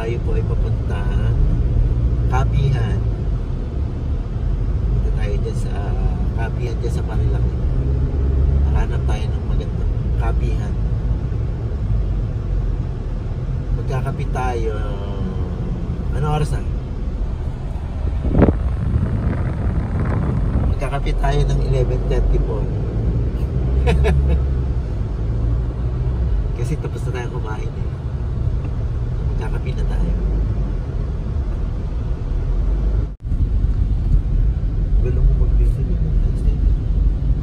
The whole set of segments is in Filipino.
tayo po ay papuntang Kapihan. Punta tayo dyan sa Kapihan, dyan sa Marilaki. Hanap tayo ng magandang kapihan. Magkakapit tayo. Ano oras na? Magkakapit tayo ng 11:34. Kasi tapos na tayo kumain eh. Magkakapit na tayo. Gulo mo mag-video nito.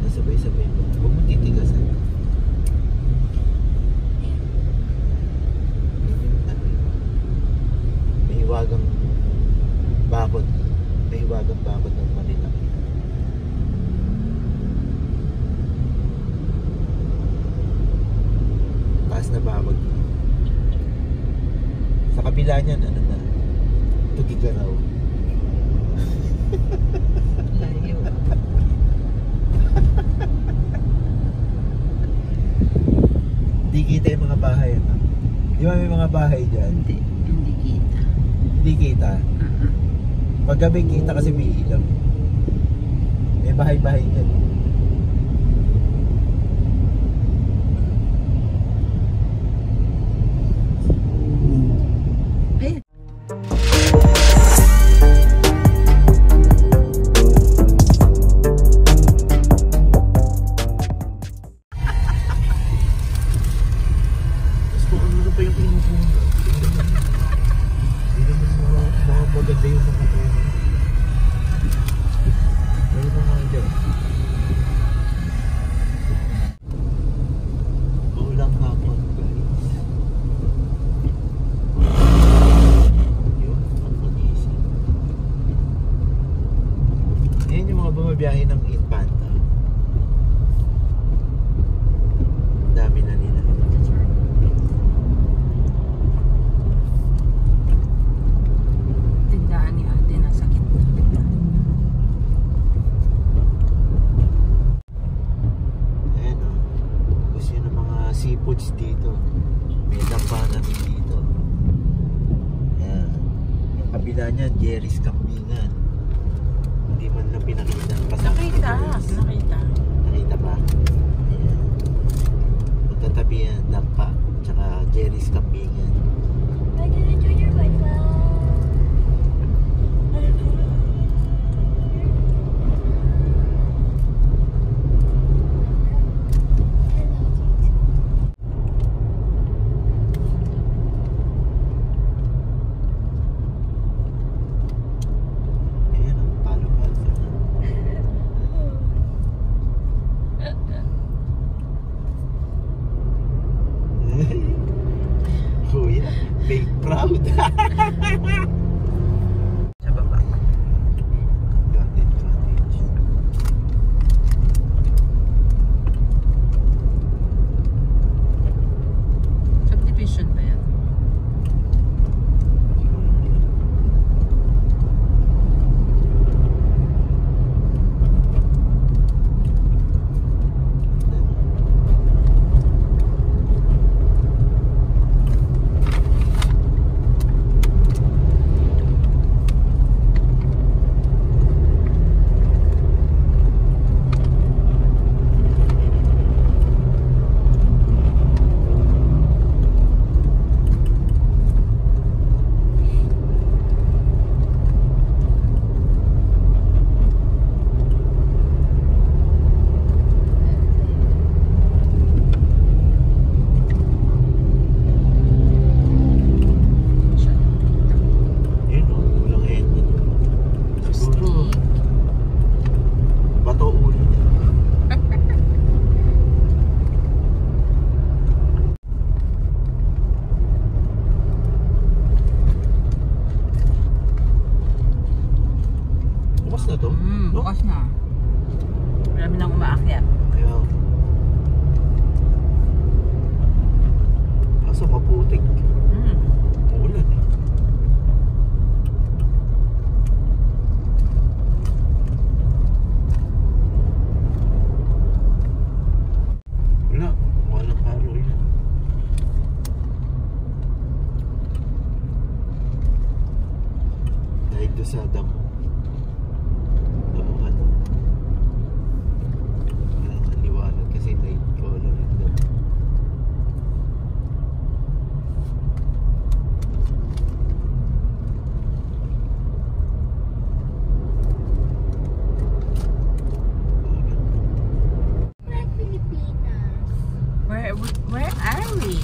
Nasabay-sabay mo. Huwag mo titigasan. May hiwagang bakod. May hiwagang bakod ng Manila. Taas na bakod. Sa kabila niyan, ano na? Tugigaraw. Layo. Hindi kita yung mga bahay, ano? Di ba may mga bahay dyan? Hindi kita. Hindi kita? Pag gabi kita kasi may ilaw. May bahay-bahay dyan. Ayun. Tapos kung ano pa yung pinupuno. Hindi naman mga maganda yung mga puno. May mga dyan. Maulang hapon, guys. Yun, ang mag-iisip. Ayan yung mga bumabiyahe ng Infanta. Dami na nila. Tindaan ni ate nasa gitna. Ayan o. Gusto yun ng mga seafoods dito. May dampanan dito. Ayan. Yung kabila niya, Jerry's Kambingan. Hindi man lang pinakita. Nakita. Nakita ba? Ayan. Magtatabi yan, dampa. Tsaka Jerry's Kambingan. I can enjoy your Wi-Fi. Ayan ang palo-palo. Kuya, make proud. Sa baba. Cottage. Subdivision ba yan? Yun o, ulang engine. Siguro, bato ulo niya. Bukas na to? No? Bukas na. Marami nang umaakyat. Kaya, kaso maputik. Ulan eh. Wala, walang araw yun. dito sa damo. Damuhan. Liwanag kasi light color yung damo. Like Pilipinas. Where are we?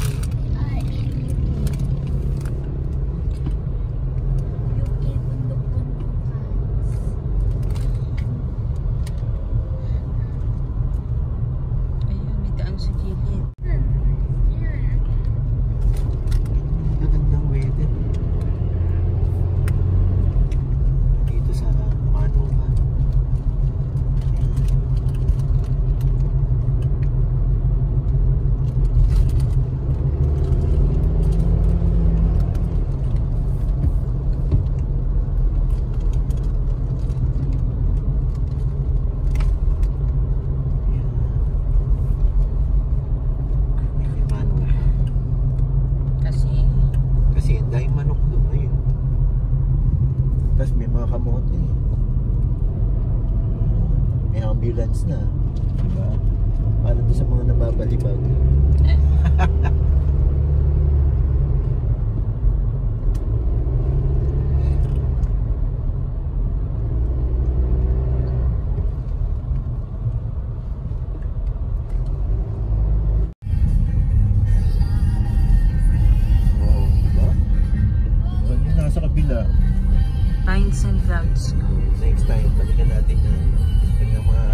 UK bundok-bundukan. Ayun, may daan sa gilid. Yan. Magandang weather. Dito sa Manukan. Kasi dahil manok doon ngayon. Tapos may mga kamote. May ambulance na. Diba? Paano doon sa mga nababalibag? Oo, diba? Doon yung nasa kabila. Pines and Clouds. Next time, balikan natin yan. Pag na mga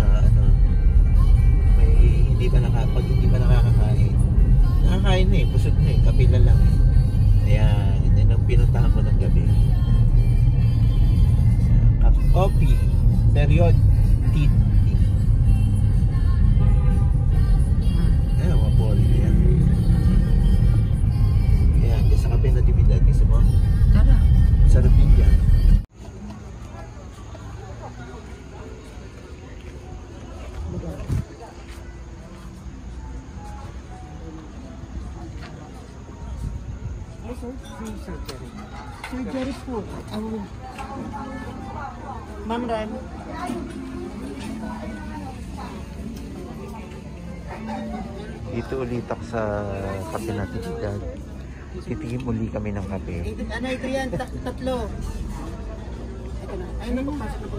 may pag hindi pa nakakakain. Nakakain na eh, busog na eh, kabila lang eh. Kaya, yun ang pinuntahan ko ng gabi. Coffee, period, tea. Ayan, mapoli na yan. Ayan, kaya sa kape na dividend, kasi mo, Tara. sarap din yan. Surgery po. Ma'am Ram. Dito ulit ako sa kape na dividend. Titigim uli kami ng kape. Ano ito yan? Tatlo. Ito na. Ayun na, magpasok na po.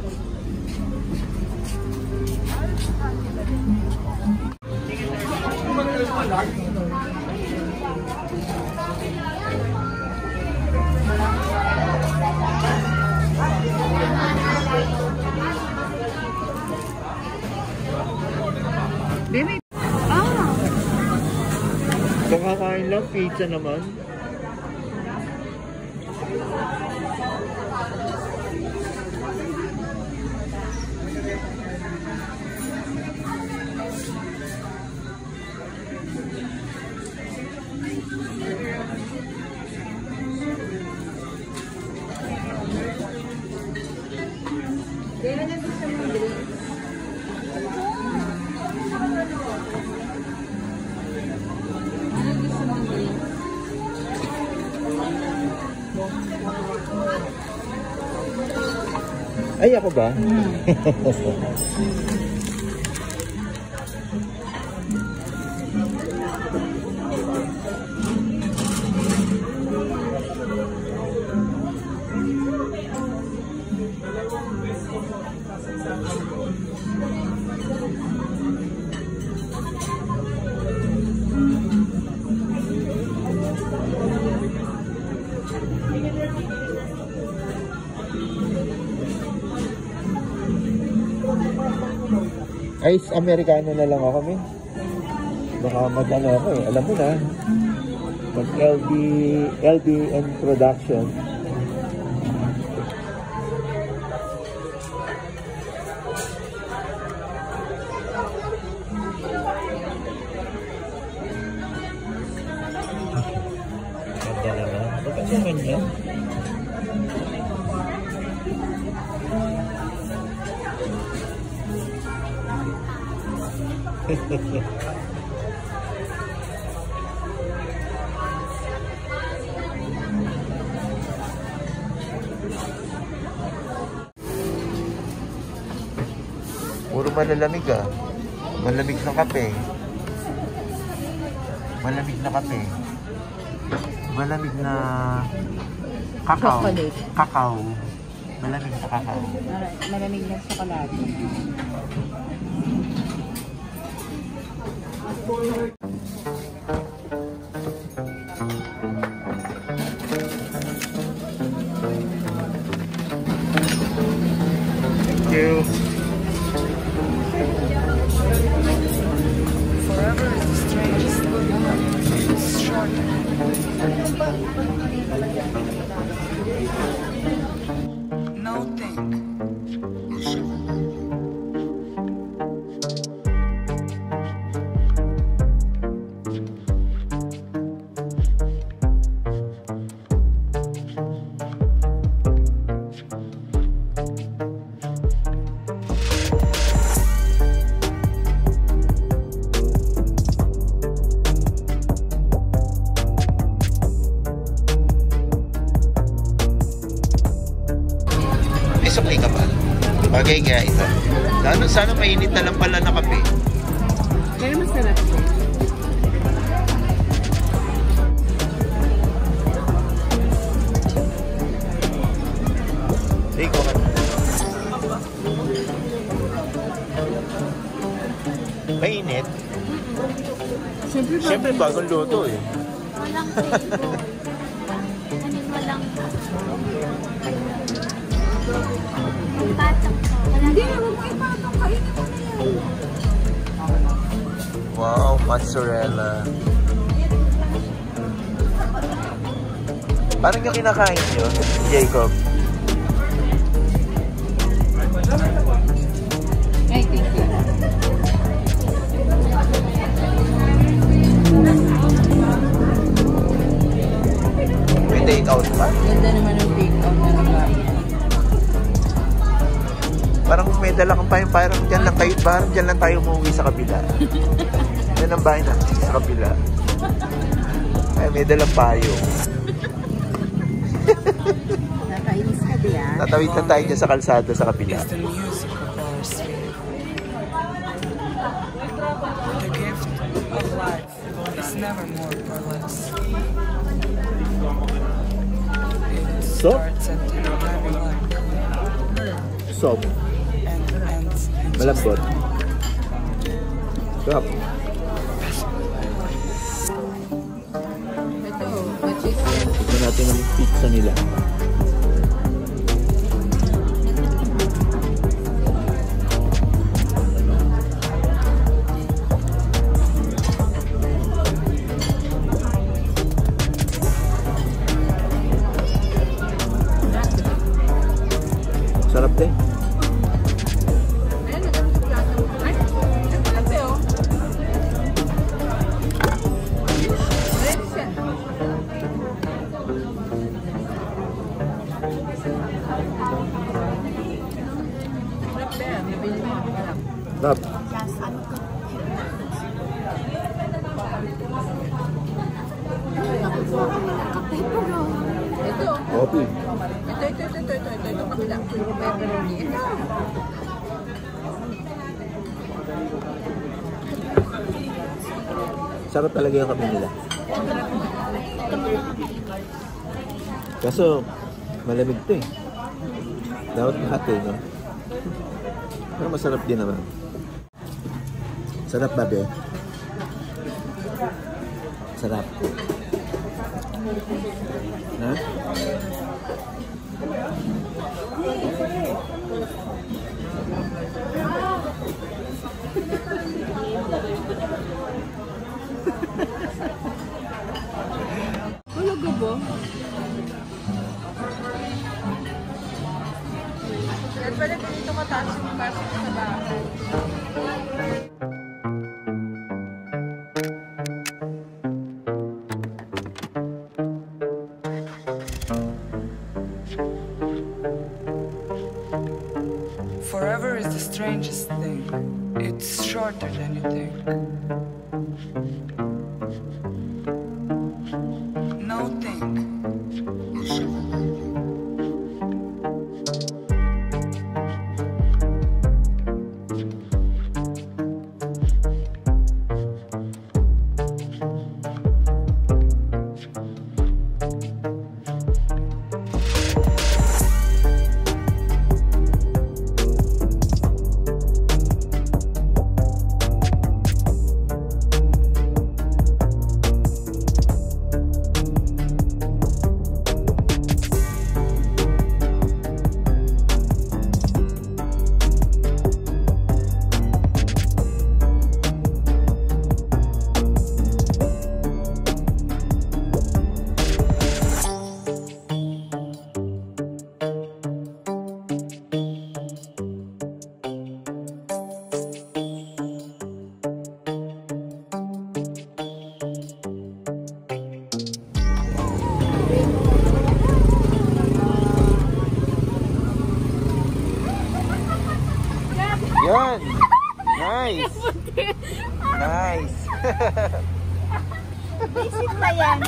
Baby. Kakakain lang, pizza naman. Ay, ako ba? Ice Americano na lang ako, min. Baka mag-ano ako eh. Alam mo na. Mag-LBN production. Ganda naman. Ba't naman yan? malalamig ah. Malamig na kape. Malamig na kape. Malamig na kakao. Chocolate. Kakao. Malamig na kakao. Malamig na chocolate. Thank you. Forever is the strangest thing. It's short. No think. Sakay ka pa. Bagay kaya ito. Sana mainit na lang pala na kape. Pero masarap. Ikaw ka. Mainit? Siyempre bagong luto eh. Walang flavor. Walang patong to. Hindi, huwag mo ipatong. Kainin mo na yan. Wow, mozzarella. Parang yung kinakain nyo, Jacob. Ay, thank you. May take out pa? Ganda naman ang take-out na nakain. Parang may dala kang payong, parang dyan lang tayo umuwi sa kabila. Yan ang bahay natin sa kabila. Ay, may dalang payong. Nakainis ka diyan. Tatawid na tayo dyan sa kalsada sa kabila. Is the music of our spirit. The gift of life is never more or less. It So? starts at 11 like Soap. and ends in just Malambot. Sarap. Ito, machis. Tignan natin ang pizza nila. Sarap din. Sarap. Ito. Coffee. Ito. Kabila. Pepperoni. Ito. Sarap talaga yung kape nila. Kaso, malamig to eh. Dapat mahati, no? Pero masarap din naman. Sarap, babe. Sarap. Ha? Talaga ba? Yan pala ganito mataas yung pasok sa bahay. Forever is the strangest thing. It's shorter than you think. No think. Nice. Visit na yan.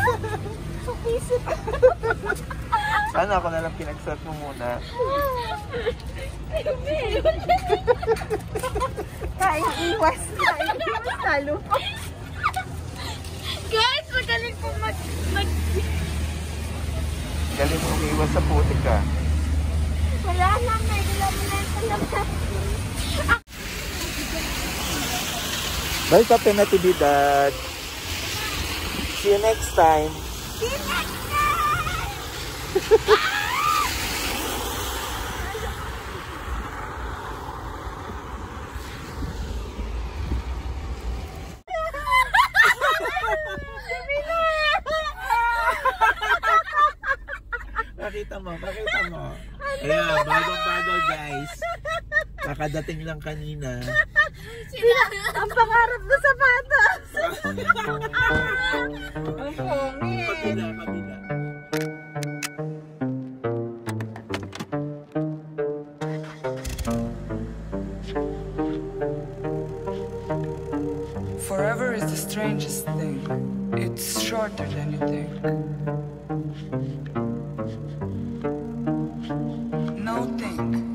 So, visit. Sana ako na lang pinag-surf mo muna. Kain iwas. Kain iwas talo. Guys, magaling po Galing mo umiwas sa putik ka. Wala na, may talaga. Bye sa Natividad. See you next time. See you next time! Pakita mo. Ayan, bagong-bago guys. Kakadating lang kanina. Ang pangarap na sapatos! Kabila. Forever is the strangest thing. It's shorter than you think. No think.